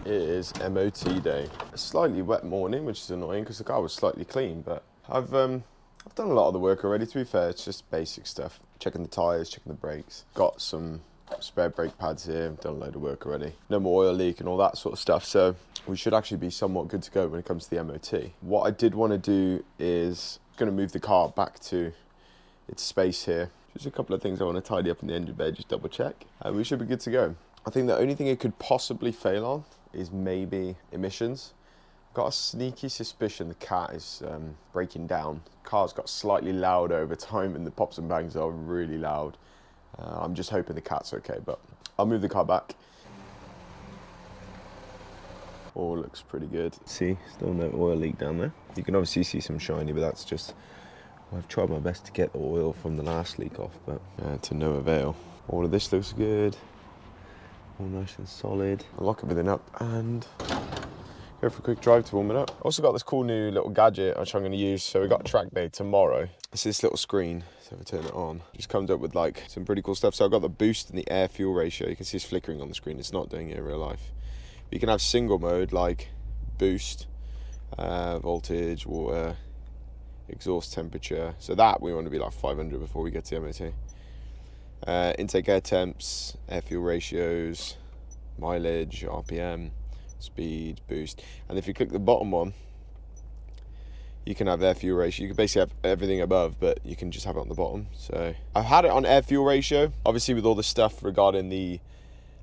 It is MOT day. A slightly wet morning, which is annoying because the car was slightly clean, but I've done a lot of the work already, to be fair. It's just basic stuff. Checking the tyres, checking the brakes. Got some spare brake pads here. Done a load of work already. No more oil leak and all that sort of stuff. So we should actually be somewhat good to go when it comes to the MOT. What I did want to do is going to move the car back to its space here. Just a couple of things I want to tidy up in the engine bay, just double check. We should be good to go. I think the only thing it could possibly fail on is maybe emissions. Got a sneaky suspicion the cat is breaking down. Car's got slightly loud over time and the pops and bangs are really loud. I'm just hoping the cat's okay, but I'll move the car back. All looks pretty good. See, still no oil leak down there. You can obviously see some shiny, but that's just, I've tried my best to get the oil from the last leak off, but to no avail. All of this looks good. All nice and solid. I'll lock everything up and go for a quick drive to warm it up. Also got this cool new little gadget which I'm going to use. So we got track day tomorrow. It's this little screen. So if I turn it on, it just comes up with like some pretty cool stuff. So I've got the boost and the air fuel ratio. You can see it's flickering on the screen. It's not doing it in real life. But you can have single mode like boost, voltage, water, exhaust temperature. So that we want to be like 500 before we get to MOT. Intake air temps, air fuel ratios, mileage, RPM, speed, boost. And if you click the bottom one, you can have air fuel ratio. You can basically have everything above, but you can just have it on the bottom. So I've had it on air fuel ratio. Obviously with all the stuff regarding the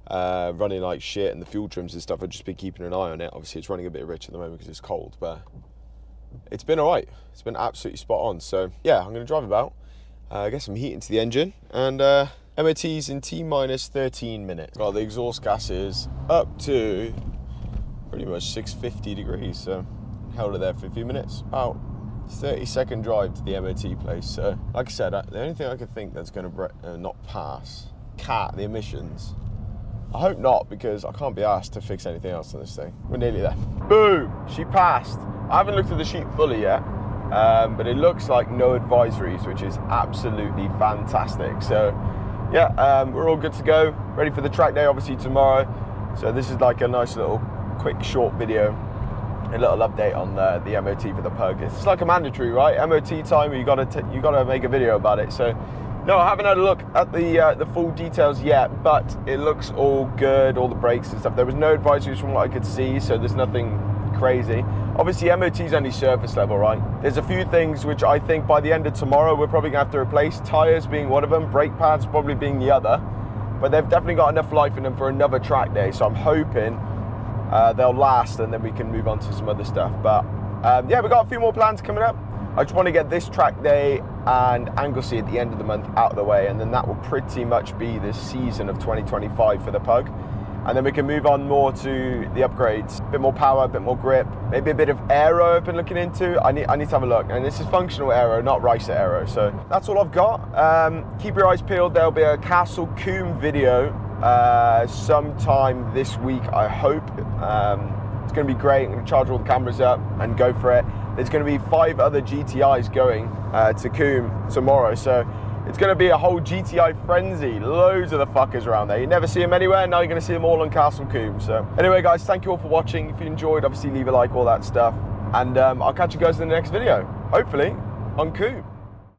running like shit and the fuel trims and stuff, I've just been keeping an eye on it. Obviously it's running a bit rich at the moment because it's cold, but it's been all right. It's been absolutely spot on. So yeah, I'm gonna drive about. Get some heat into the engine, and MOT's in T-minus 13 minutes. Got the exhaust gases up to pretty much 650 degrees, so held it there for a few minutes. About 30-second drive to the MOT place. So like I said, the only thing I could think that's going to not pass, the emissions. I hope not, because I can't be asked to fix anything else on this thing. We're nearly there. Boom, she passed. I haven't looked at the sheet fully yet. But it looks like no advisories, which is absolutely fantastic. So yeah, we're all good to go, ready for the track day obviously tomorrow. So this is like a nice little quick short video, a little update on the MOT for the Pug. It's like a mandatory, right? MOT time, you gotta make a video about it. So no, I haven't had a look at the full details yet, but it looks all good, all the brakes and stuff. There was no advisories from what I could see, so there's nothing crazy. Obviously MOT's only surface level, right? There's a few things which I think by the end of tomorrow we're probably gonna have to replace, tires being one of them, brake pads probably being the other, but they've definitely got enough life in them for another track day, so I'm hoping they'll last and then we can move on to some other stuff. But yeah, we've got a few more plans coming up. I just want to get this track day and Anglesey at the end of the month out of the way, and then that will pretty much be the season of 2025 for the Pug. And then we can move on more to the upgrades. A bit more power, a bit more grip, maybe a bit of aero I've been looking into. I need to have a look. And this is functional aero, not racer aero. So that's all I've got. Keep your eyes peeled. There'll be a Castle Combe video sometime this week, I hope. It's gonna be great. I'm gonna charge all the cameras up and go for it. There's gonna be 5 other GTIs going to Combe tomorrow. So it's going to be a whole GTI frenzy. Loads of the fuckers around there. You never see them anywhere. Now you're going to see them all on Castle Combe. So anyway, guys, thank you all for watching. If you enjoyed, obviously leave a like, all that stuff. And I'll catch you guys in the next video. Hopefully on Combe.